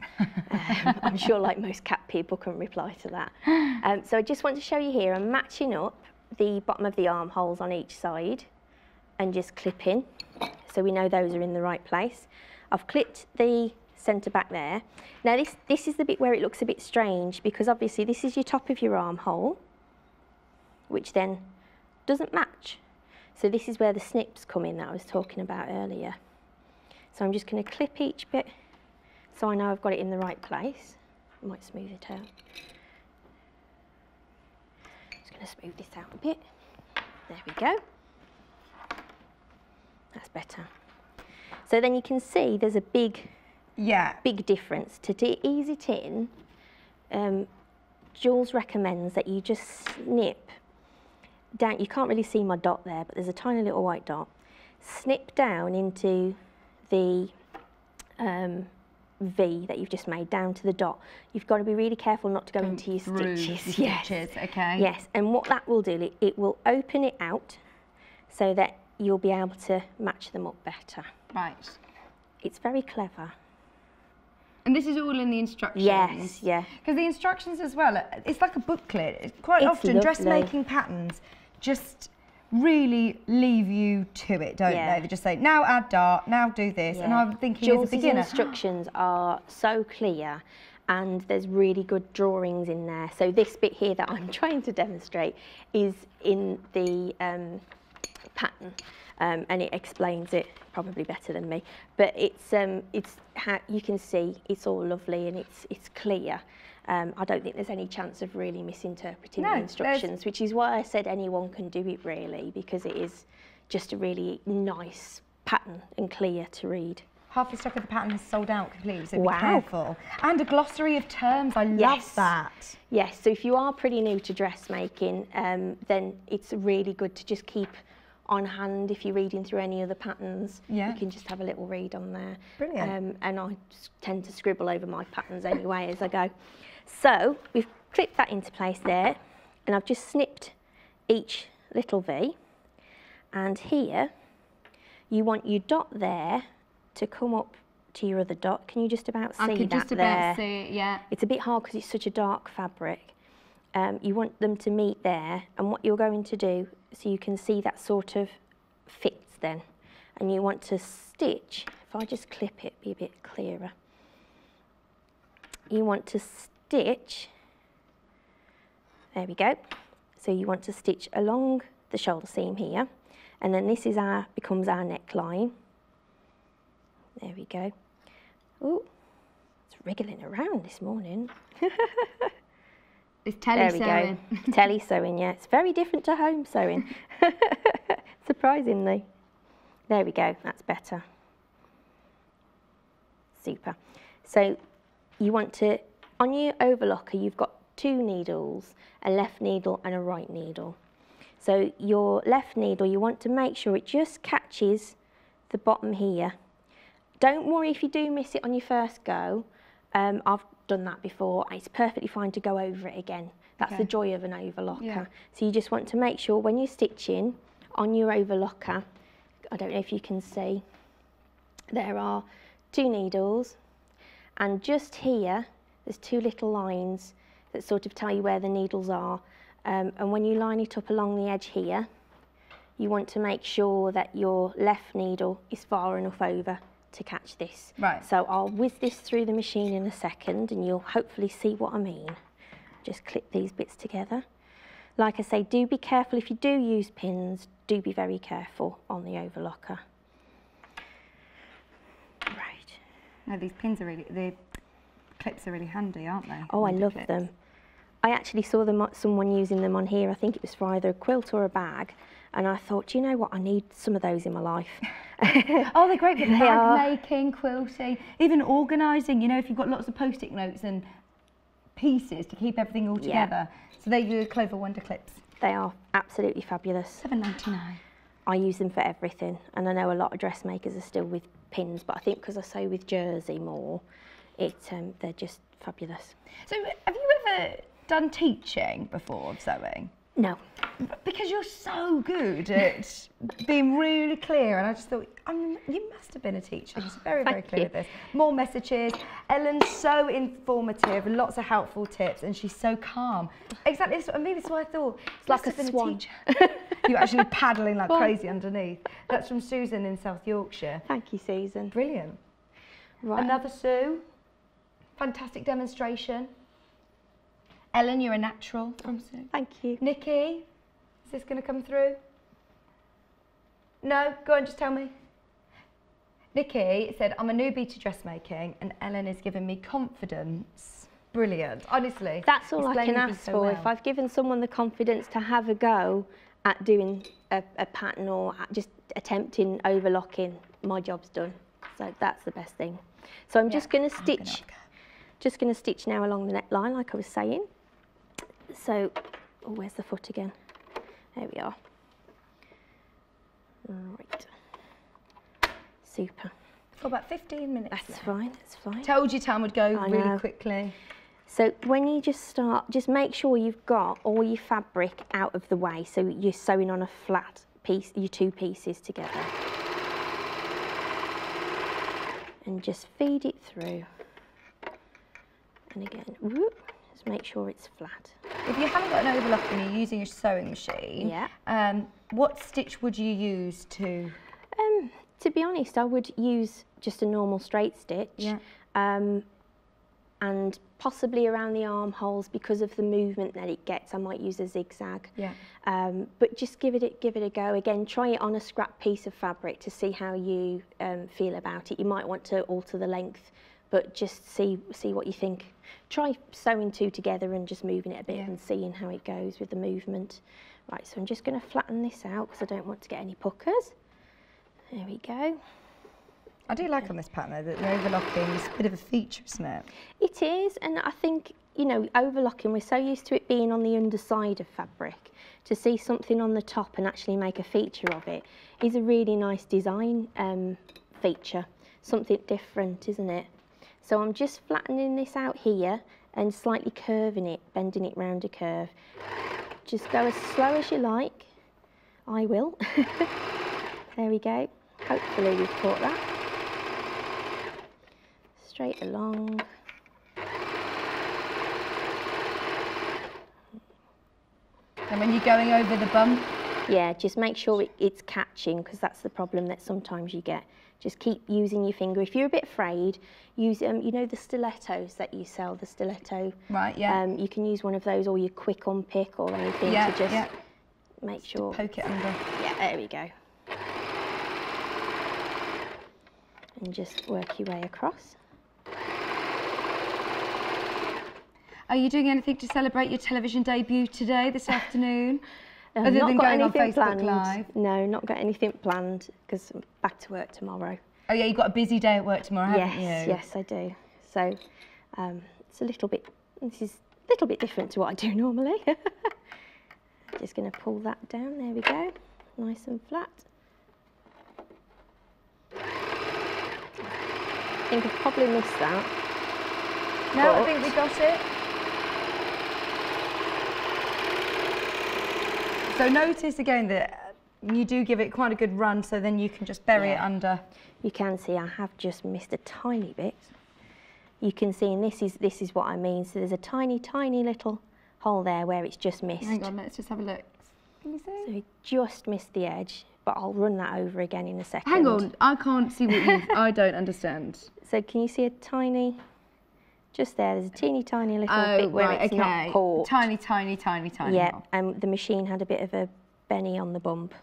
I'm sure like most cat people can reply to that. So I just want to show you here, I'm matching up the bottom of the armholes on each side and just clipping, so we know those are in the right place. I've clipped the centre back there. Now this is the bit where it looks a bit strange, because obviously this is your top of your armhole, which then doesn't match. So this is where the snips come in that I was talking about earlier. So I'm just going to clip each bit so I know I've got it in the right place. I might smooth it out. Just going to smooth this out a bit. There we go. That's better. So then you can see there's a big difference. To ease it in, Jules recommends that you just snip down. You can't really see my dot there, but there's a tiny little white dot. Snip down into the V that you've just made, down to the dot. You've got to be really careful not to go into your stitches. Yes. Okay. Yes, and what that will do, it will open it out so that you'll be able to match them up better. Right. It's very clever. And this is all in the instructions? Yes, yeah. Because the instructions as well, it's like a booklet. It's quite often lovely. dressmaking patterns just really leave you to it, don't they? They just say, now add dart, now do this. And I'm thinking as a beginner, instructions are so clear, and there's really good drawings in there. So this bit here that I'm trying to demonstrate is in the pattern, and it explains it probably better than me. But it's how you can see it's all lovely and it's clear. I don't think there's any chance of really misinterpreting the instructions, which is why I said anyone can do it really, because it is just a really nice pattern and clear to read. Half the stock of the pattern is sold out completely, so be careful. And a glossary of terms, I love that. Yes, so if you are pretty new to dressmaking, then it's really good to just keep on hand if you're reading through any other patterns. You can just have a little read on there. Brilliant. And I tend to scribble over my patterns anyway as I go. So we've clipped that into place there, and I've just snipped each little V, and here you want your dot there to come up to your other dot. Can you just about see that there? I could just about see it, yeah. It's a bit hard because it's such a dark fabric. You want them to meet there, and what you're going to do, so you can see that sort of fits then, and you want to stitch, if I just clip it, be a bit clearer. You want to stitch, there we go. So you want to stitch along the shoulder seam here, and then this is becomes our neckline. There we go. Oh, it's wriggling around this morning. It's tele sewing. There we go. Tele sewing, yeah. It's very different to home sewing. Surprisingly. There we go, that's better. Super. So you want to, on your overlocker, you've got 2 needles, a left needle and a right needle. So your left needle, you want to make sure it just catches the bottom here. Don't worry if you do miss it on your first go. I've done that before. It's perfectly fine to go over it again. That's the joy of an overlocker. Yeah. So you just want to make sure when you're stitching on your overlocker, I don't know if you can see, there are 2 needles, and just here there's 2 little lines that sort of tell you where the needles are, and when you line it up along the edge here, you want to make sure that your left needle is far enough over to catch this. Right. So I'll whiz this through the machine in a second and you'll hopefully see what I mean. Just clip these bits together. Like I say, do be careful if you do use pins, do be very careful on the overlocker. Right. No, these pins are really, the clips are really handy, aren't they? Oh, I love them. I actually saw someone using them on here. I think it was for either a quilt or a bag. And I thought, you know what, I need some of those in my life. Oh, they're great for bag making, quilting, even organising, you know, if you've got lots of post-it notes and pieces to keep everything all together. So they're your Clover Wonder clips. They are absolutely fabulous. $7.99. I use them for everything, and I know a lot of dressmakers are still pins, but I think because I sew with jersey more, they're just fabulous. So have you ever done teaching before of sewing? No. Because you're so good at being really clear, and I just thought, you must have been a teacher. She's very, very clear with this. More messages. Ellen's so informative, lots of helpful tips, and she's so calm. Exactly, that's what I mean. That's why I thought. It's like a swan. You're actually paddling like crazy underneath. That's from Susan in South Yorkshire. Thank you, Susan. Brilliant. Right. Another Sue. Fantastic demonstration. Ellen, you're a natural from Sue. Thank you. Nikki, is this going to come through? No? Go on, just tell me. Nikki said, I'm a newbie to dressmaking and Ellen has given me confidence. Brilliant, honestly. That's all I can ask for. Well. If I've given someone the confidence to have a go at doing a pattern or at just attempting overlocking, my job's done. So that's the best thing. So I'm just going to stitch now along the neckline like I was saying. So, oh, where's the foot again? There we are. Right. Super. For about 15 minutes. That's fine, that's fine. Told you time would go really quickly. So when you just start, just make sure you've got all your fabric out of the way so you're sewing on a flat piece, your two pieces together. And just feed it through. And again, whoop, just make sure it's flat. If you haven't got an overlock and you're using a sewing machine, what stitch would you use to? To be honest, I would use just a normal straight stitch. Yeah. And possibly around the armholes, because of the movement that it gets, I might use a zigzag. Yeah. But just give it a go. Again, try it on a scrap piece of fabric to see how you feel about it. You might want to alter the length, but just see what you think. Try sewing two together and just moving it a bit and seeing how it goes with the movement. Right, so I'm just going to flatten this out because I don't want to get any puckers. There we go. I do like on this pattern though that the overlocking is a bit of a feature, isn't it? It is, and I think, you know, overlocking, we're so used to it being on the underside of fabric. To see something on the top and actually make a feature of it is a really nice design feature. Something different, isn't it? So I'm just flattening this out here and slightly curving it, bending it round a curve. Just go as slow as you like. I will. There we go. Hopefully we've caught that. Straight along. And when you're going over the bump? Yeah, just make sure it's catching, because that's the problem that sometimes you get. Just keep using your finger. If you're a bit afraid, use, you know the stilettos that you sell, the stiletto? Right, yeah. You can use one of those, or your quick unpick or anything to just make sure. Poke it under. Yeah, there we go. And just work your way across. Are you doing anything to celebrate your television debut today, this afternoon? Other not than got going on anything Facebook planned. Live? No, not got anything planned because I'm back to work tomorrow. Oh yeah, you've got a busy day at work tomorrow, haven't you? Yes, I do. So it's a little bit, this is a little bit different to what I do normally. Just going to pull that down, there we go, nice and flat. I think I've probably missed that. No, I think we got it. So notice again that you do give it quite a good run, so then you can just bury it under. You can see I have just missed a tiny bit. You can see, and this is what I mean. So there's a tiny, tiny little hole there where it's just missed. Hang on, let's just have a look. Can you see? So we just missed the edge, but I'll run that over again in a second. Hang on, I can't see what you. I don't understand. So can you see a tiny? Just there's a teeny tiny little bit where it's not caught. Tiny, tiny, tiny, tiny. Yeah, and the machine had a bit of a benny on the bump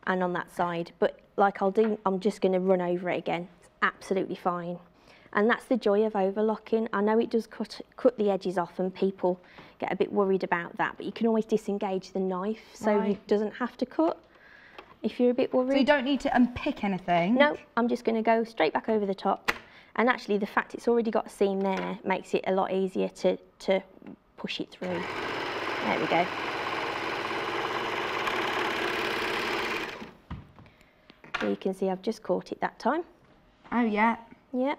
and on that side. But like I'll do, I'm just going to run over it again. It's absolutely fine. And that's the joy of overlocking. I know it does cut the edges off and people get a bit worried about that, but you can always disengage the knife so it doesn't have to cut if you're a bit worried. So you don't need to unpick anything? No, I'm just going to go straight back over the top. And actually the fact it's already got a seam there makes it a lot easier to push it through. There we go. So you can see I've just caught it that time. Oh, yeah. Yeah.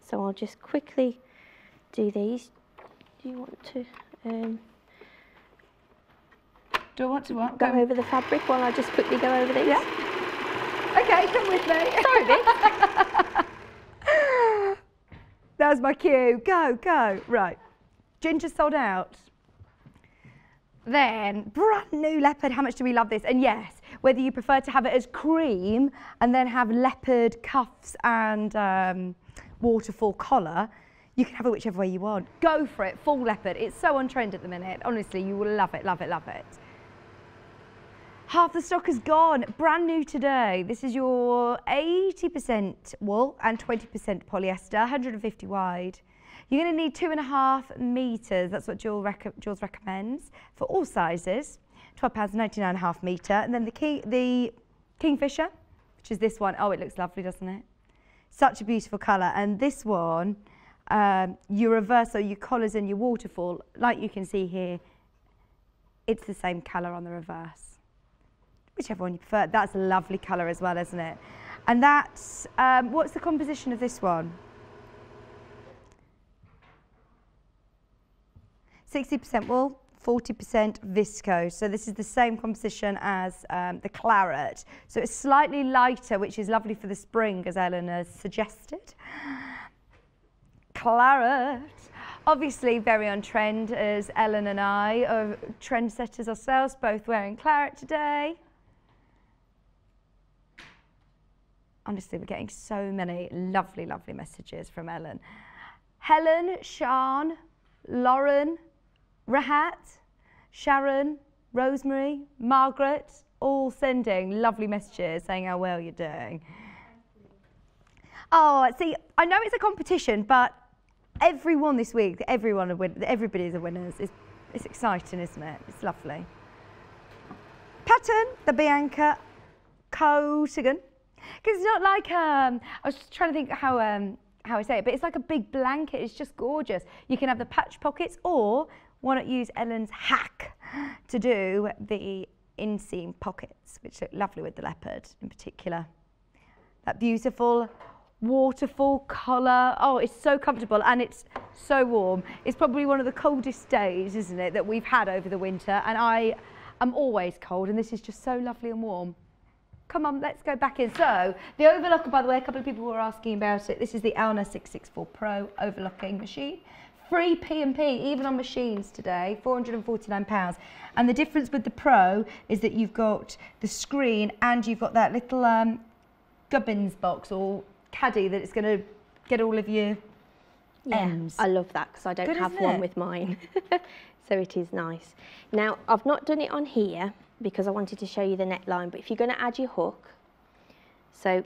So I'll just quickly do these. Do you want to... Do I want to what? Go over the fabric while I just quickly go over these? Yeah. Okay, come with me. Sorry, Vic. That was my cue. Go, go. Right. Ginger sold out. Then, brand new leopard. How much do we love this? And yes, whether you prefer to have it as cream and then have leopard cuffs and waterfall collar, you can have it whichever way you want. Go for it, full leopard. It's so on trend at the minute. Honestly, you will love it, love it, love it. Half the stock is gone, brand new today. This is your 80% wool and 20% polyester, 150 wide. You're going to need 2.5 metres, that's what Jules recommends, for all sizes, £12.99.5 metre. And then the Kingfisher, which is this one. Oh, it looks lovely, doesn't it? Such a beautiful colour. And this one, your reverse, so your collars and your waterfall, like you can see here, it's the same colour on the reverse. Whichever one you prefer. That's a lovely colour as well, isn't it? And that's, what's the composition of this one? 60% wool, 40% viscose. So this is the same composition as the Claret. So it's slightly lighter, which is lovely for the spring, as Ellen has suggested. Claret. Obviously very on trend, as Ellen and I are trendsetters ourselves, both wearing Claret today. Honestly, we're getting so many lovely, lovely messages from Ellen. Helen, Sian, Lauren, Rahat, Sharon, Rosemary, Margaret, all sending lovely messages saying how well you're doing. Oh, see, I know it's a competition, but everyone this week, everybody's a winner. It's exciting, isn't it? It's lovely. Pattern, the Bianca Coatigan. Because it's not like, I was just trying to think how I say it, but it's like a big blanket. It's just gorgeous. You can have the patch pockets, or why not use Ellen's hack to do the inseam pockets, which look lovely with the leopard in particular. That beautiful waterfall collar. Oh, it's so comfortable and it's so warm. It's probably one of the coldest days, isn't it, that we've had over the winter, and I am always cold, and this is just so lovely and warm. Come on, let's go back in. So, the overlocker, by the way, a couple of people were asking about it. This is the Elna 664 Pro overlocking machine. Free P&P, even on machines today, £449. And the difference with the Pro is that you've got the screen and you've got that little gubbins box or caddy that it's going to get all of your ends. I love that because I don't have one with mine. So it is nice. Now, I've not done it on here because I wanted to show you the neckline, but if you're going to add your hook, so...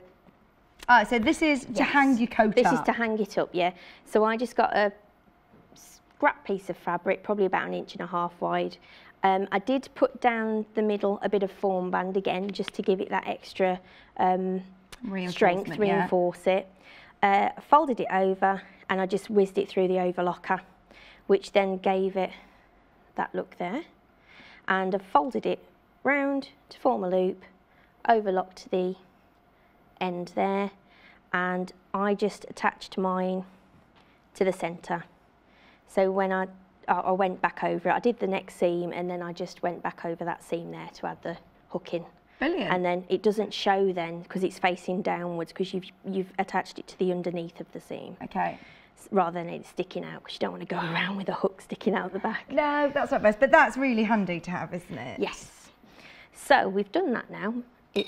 Oh, so this is to hang your coat up? This is to hang it up, yeah. So I just got a scrap piece of fabric, probably about 1.5 inches wide. I did put down the middle a bit of form band again, just to give it that extra strength, reinforce it. Folded it over, and I just whizzed it through the overlocker, which then gave it that look there. And I folded it round to form a loop, overlocked the end there, and I just attached mine to the centre. So when I went back over it, I did the neck seam, and then I just went back over that seam there to add the hook in. Brilliant. And then it doesn't show then because it's facing downwards, because you've attached it to the underneath of the seam. Okay. Rather than it sticking out, because you don't want to go around with a hook sticking out the back. No, that's not best, but that's really handy to have, isn't it? Yes. So we've done that now. It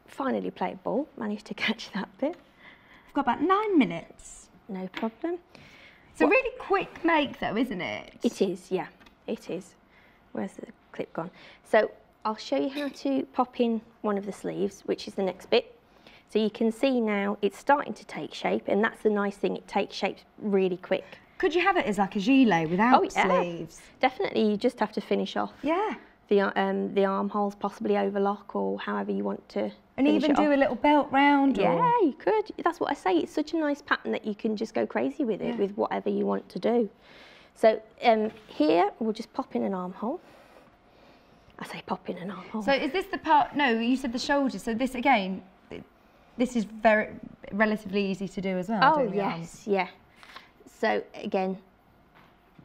finally played ball, managed to catch that bit. We've got about 9 minutes. No problem. It's a really quick make though, isn't it? It is, yeah, it is. Where's the clip gone? So I'll show you how to pop in one of the sleeves, which is the next bit. So you can see now it's starting to take shape, and that's the nice thing, it takes shape really quick. Could you have it as like a gilet without sleeves? Definitely, you just have to finish off. Yeah. The armholes, possibly overlock, or however you want to. And even do a little belt round. Yeah, you could. That's what I say. It's such a nice pattern that you can just go crazy with it, with whatever you want to do. So here we'll just pop in an armhole. I say pop in an armhole. So is this the part? No, you said the shoulders. So this again, this is very. relatively easy to do as well. Oh yes, yeah. So again,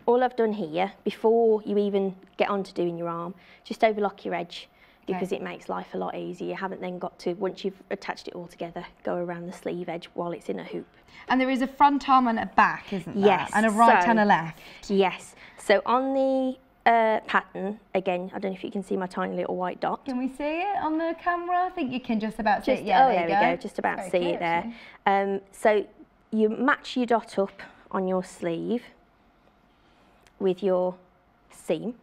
all I've done here, before you even get on to doing your arm, just overlock your edge, because it makes life a lot easier. You haven't then got to, once you've attached it all together, go around the sleeve edge while it's in a hoop. And there is a front arm and a back, isn't there? Yes. And a right and a left. Yes. So on the pattern, again, I don't know if you can see my tiny little white dot. Can we see it on the camera? I think you can just about see it. Yeah, there we go. Just about see it there. So you match your dot up on your sleeve with your seam.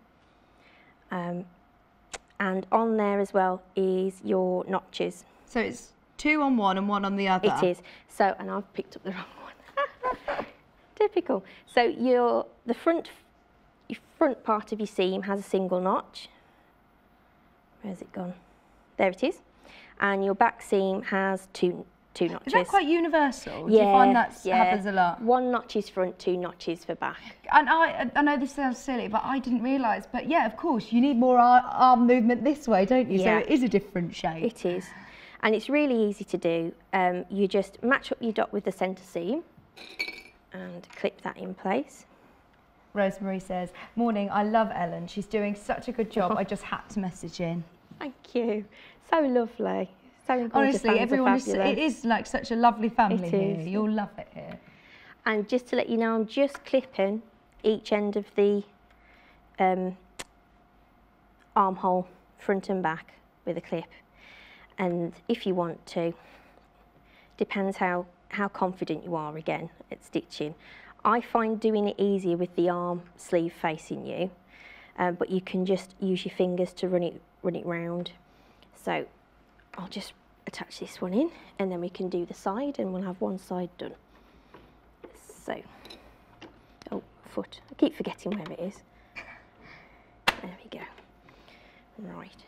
And on there as well is your notches. So it's 2 on one and 1 on the other. It is. So, and I've picked up the wrong one. Typical. So the front part of your seam has a single notch. Where's it gone? There it is. And your back seam has two notches. Is that quite universal? Yeah, do you find that happens a lot? 1 notch is front, 2 notches for back. And I know this sounds silly, but I didn't realise. But yeah, of course, you need more arm movement this way, don't you? Yeah. So it is a different shape. It is. And it's really easy to do. You just match up your dot with the centre seam and clip that in place. Rosemary says, morning, I love Ellen. She's doing such a good job. I just had to message in. Thank you. So lovely. Honestly, everyone it is like such a lovely family here. You'll love it here. And just to let you know, I'm just clipping each end of the armhole, front and back, with a clip. And if you want to, depends how confident you are again at stitching. I find doing it easier with the arm sleeve facing you, but you can just use your fingers to run it round. So I'll just attach this one in, and then we can do the side, and we'll have one side done. So, oh, foot. I keep forgetting where it is. There we go. Right.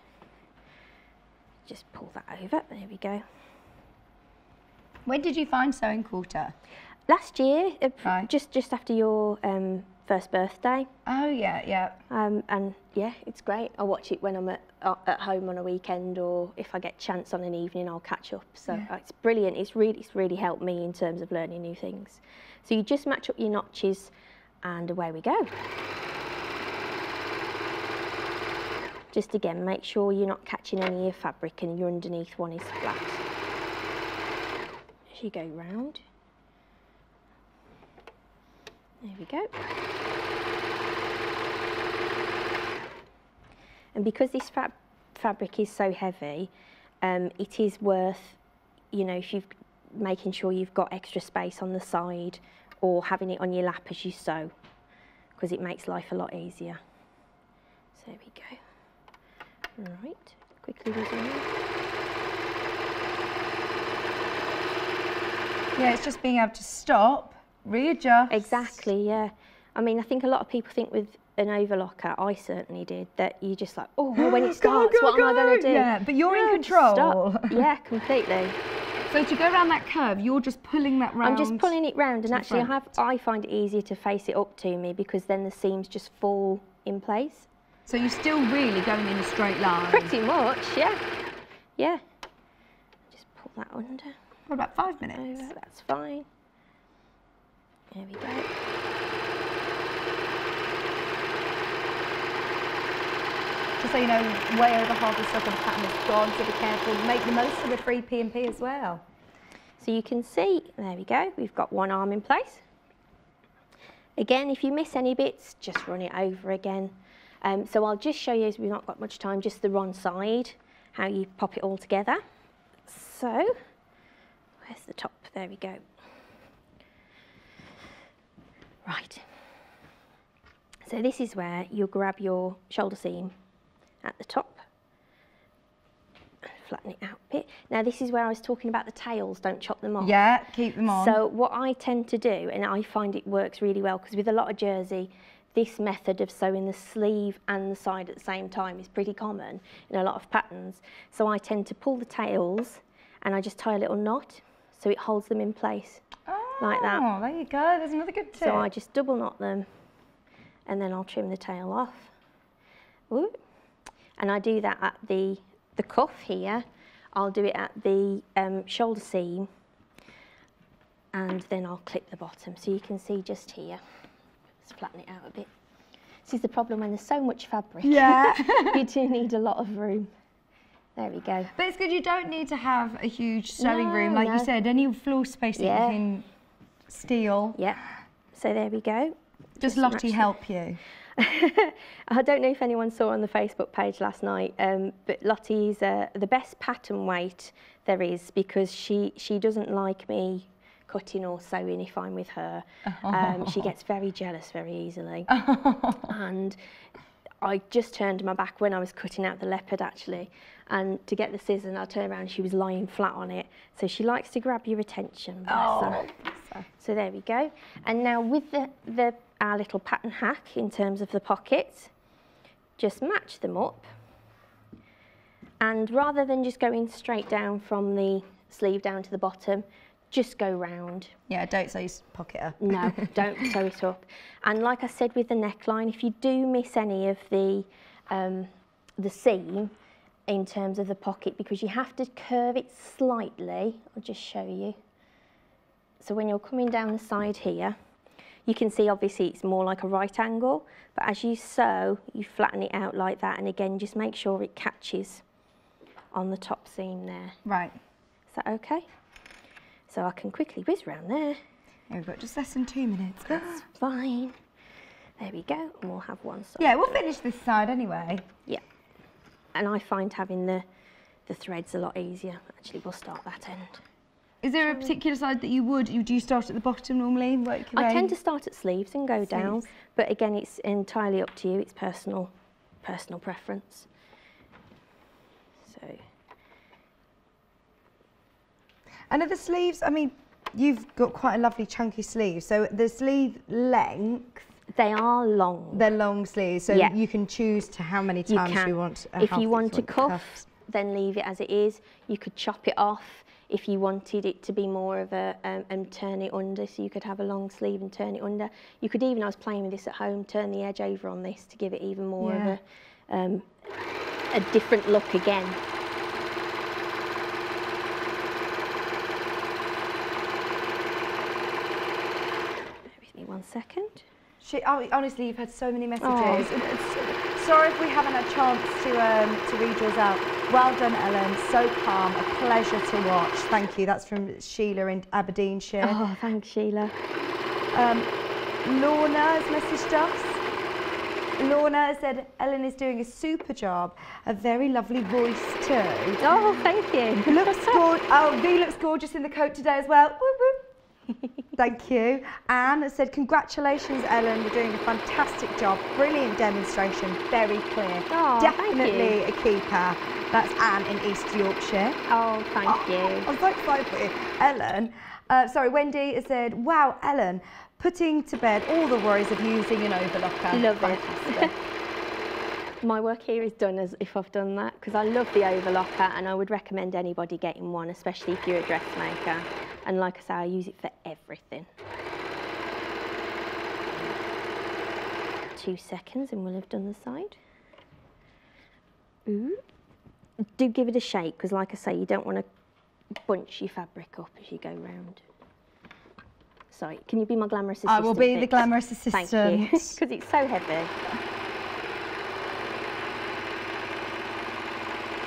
Just pull that over. There we go. When did you find Sewing Quarter? Last year, right. just after your first birthday. Oh yeah, yeah. And yeah, it's great. I watch it when I'm at home on a weekend, or if I get a chance on an evening, I'll catch up. So it's brilliant. It's really helped me in terms of learning new things. So you just match up your notches, and away we go. Just again, make sure you're not catching any of your fabric and your underneath one is flat. As you go round. There we go. And because this fabric is so heavy, it is worth, you know, if you've making sure you've got extra space on the side or having it on your lap as you sew, because it makes life a lot easier. So there we go. Right, quickly resume. Yeah, it's just being able to stop, readjust. Exactly, yeah. I mean, I think a lot of people think with an overlocker, I certainly did, that you just like, oh, well, when it starts, what am I going to do? Yeah, but you're in control. Stop. Yeah, completely. So to go around that curve, you're just pulling that round? I'm just pulling it round, and actually I find it easier to face it up to me, because then the seams just fall in place. So you're still really going in a straight line? Pretty much, yeah. Yeah. Just pull that under. For about 5 minutes. Over, that's fine. There we go. Just so you know, way over half the stock of the pattern is gone, so be careful. Make the most of the free P&P as well. So you can see, there we go, we've got one arm in place. Again, if you miss any bits, just run it over again. So I'll just show you, as we've not got much time, just the wrong side, how you pop it all together. So, where's the top? There we go. Right. So this is where you'll grab your shoulder seam at the top and flatten it out a bit. Now this is where I was talking about the tails, don't chop them off. Yeah, keep them on. So what I tend to do, and I find it works really well, because with a lot of jersey, this method of sewing the sleeve and the side at the same time is pretty common in a lot of patterns. So I tend to pull the tails and I just tie a little knot so it holds them in place, like that. Oh, there you go, there's another good tip. So I just double knot them and then I'll trim the tail off. Ooh. And I do that at the cuff here. I'll do it at the shoulder seam, and then I'll clip the bottom. So you can see just here, let's flatten it out a bit. This is the problem when there's so much fabric. Yeah. You do need a lot of room. There we go. But it's good, you don't need to have a huge sewing room. Like you said, any floor space that you can steal. Yeah. So there we go. Does Lottie help you? I don't know if anyone saw on the Facebook page last night, but Lottie's the best pattern weight there is, because she doesn't like me cutting or sewing if I'm with her. She gets very jealous very easily. And I just turned my back when I was cutting out the leopard, actually, and to get the scissors, and I turned around, she was lying flat on it. So she likes to grab your attention. So there we go. And now with our little pattern hack in terms of the pockets, just match them up. And rather than just going straight down from the sleeve down to the bottom, just go round. Yeah, don't sew your pocket up. No, don't sew it up. And like I said with the neckline, if you do miss any of the seam in terms of the pocket, because you have to curve it slightly, I'll just show you. So when you're coming down the side here, you can see obviously it's more like a right angle, but as you sew, you flatten it out like that, and again, just make sure it catches on the top seam there. Right. Is that okay? So I can quickly whiz round there. Here we've got just less than 2 minutes. That's fine. There we go, and we'll have one side. Yeah, we'll finish this side anyway. Yeah. And I find having the threads a lot easier. Actually, we'll start that end. Is there a particular side that do you start at the bottom normally and work your way? I tend to start at sleeves and go down, but again, it's entirely up to you. It's personal preference. So. And are the sleeves, I mean, you've got quite a lovely chunky sleeve, so the sleeve length... They are long. They're long sleeves, so you can choose to how many times you want. If you want to cuff, then leave it as it is. You could chop it off if you wanted it to be more of a, and turn it under, so you could have a long sleeve and turn it under. You could even, I was playing with this at home, turn the edge over on this to give it even more of a different look again. Bear with me 1 second. Honestly, you've had so many messages. Sorry if we haven't had a chance to read yours out. Well done, Ellen. So calm. A pleasure to watch. Thank you. That's from Sheila in Aberdeenshire. Oh, thanks, Sheila. Lorna has messaged us. Lorna said Ellen is doing a super job. A very lovely voice too. Oh, thank you. V looks gorgeous in the coat today as well. Woo woo. Thank you. Anne said, congratulations, Ellen. You're doing a fantastic job. Brilliant demonstration. Very clear. Oh, definitely a keeper. That's Anne in East Yorkshire. Oh, thank you. I'm so excited for you. Ellen, Wendy said, wow, Ellen, putting to bed all the worries of using an overlocker. Love it. My work here is done as if I've done that, because I love the overlocker, and I would recommend anybody getting one, especially if you're a dressmaker. And like I say, I use it for everything. 2 seconds and we'll have done the side. Ooh. Do give it a shake, because like I say, you don't want to bunch your fabric up as you go round. Sorry, can you be my glamorous assistant? I will be the glamorous assistant. Thank you, because it's so heavy.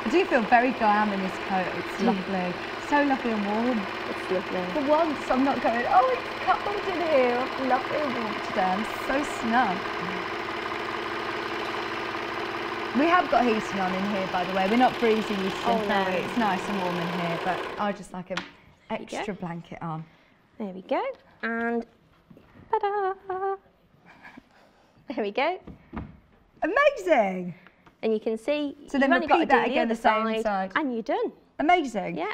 I do feel very glam in this coat. It's lovely. So lovely and warm. It's lovely. For once, I'm not going, oh, it's cold in here. Lovely and warm today. I'm so snug. We have got heating on in here, by the way. We're not freezing you, so no, it's nice and warm in here, but I just like an extra blanket on. There we go. And ta-da! There we go. Amazing. And you can see, so then repeat that again the same side. And you're done. Amazing. Yeah.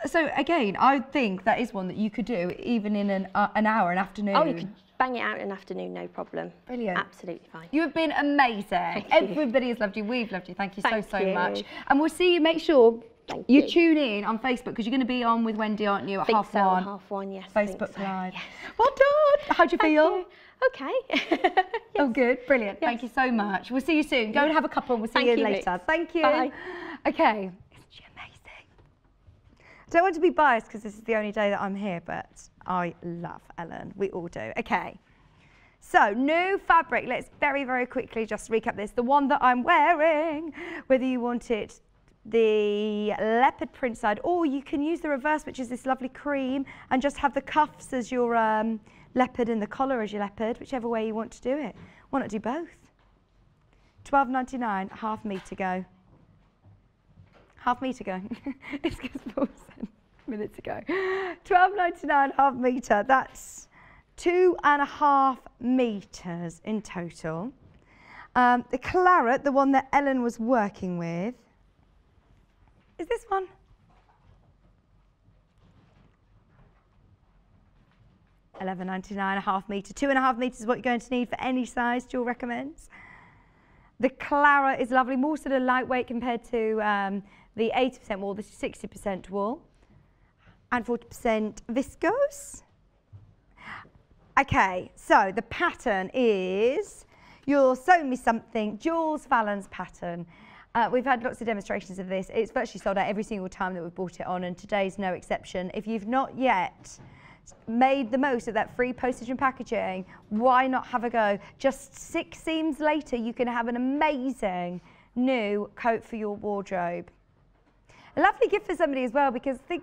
So again, I think that is one that you could do even in an hour, an afternoon. Oh, you could bang it out in an afternoon, no problem. Brilliant. Absolutely fine. You have been amazing. Everybody has loved you. We've loved you. Thank you so much. And we'll see you. Make sure you tune in on Facebook, because you're going to be on with Wendy, aren't you, at half one? Half one, yes. Facebook Live. Yes. Well done. How'd you feel? Okay. Yes. Oh, good. Brilliant. Yes. Thank you so much. We'll see you soon. Go and have a cuppa and we'll see you later. Thank you. Bye. Okay. Isn't she amazing? I don't want to be biased because this is the only day that I'm here, but I love, Ellen. We all do. Okay. So, new fabric. Let's very, very quickly just recap this. The one that I'm wearing, whether you want it the leopard print side, or you can use the reverse, which is this lovely cream, and just have the cuffs as your leopard and the collar as your leopard, whichever way you want to do it. Why not do both? $12.99, half metre go. Half metre go. It's because Paul said minutes ago. $12.99, half metre. That's 2.5 metres in total. The Claret, the one that Ellen was working with, is this one. $11.99, a half metre. 2.5 metres is what you're going to need for any size Jill recommends. The Claret is lovely, more sort of lightweight compared to the 80% wool. This is 60% wool and 40% viscose. Okay, so the pattern is your Sew Me Something, Jules Fallon's pattern. We've had lots of demonstrations of this. It's virtually sold out every single time that we've brought it on, and today's no exception. If you've not yet made the most of that free postage and packaging, why not have a go? Just 6 seams later, you can have an amazing new coat for your wardrobe. A lovely gift for somebody as well, because the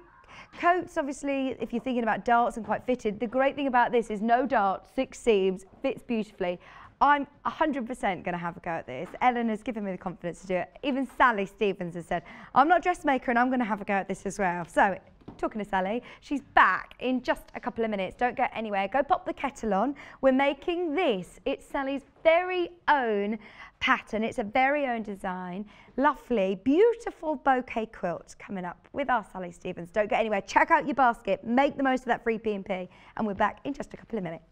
coats, obviously, if you're thinking about darts and quite fitted, the great thing about this is no dart, 6 seams, fits beautifully. I'm 100% going to have a go at this. Ellen has given me the confidence to do it. Even Sally Stevens has said, I'm not a dressmaker and I'm going to have a go at this as well. So, talking to Sally, she's back in just a couple of minutes. Don't go anywhere. Go pop the kettle on. We're making this. It's Sally's very own pattern. It's a very own design. Lovely, beautiful bouquet quilt coming up with our Sally Stevens. Don't go anywhere. Check out your basket. Make the most of that free P&P. And we're back in just a couple of minutes.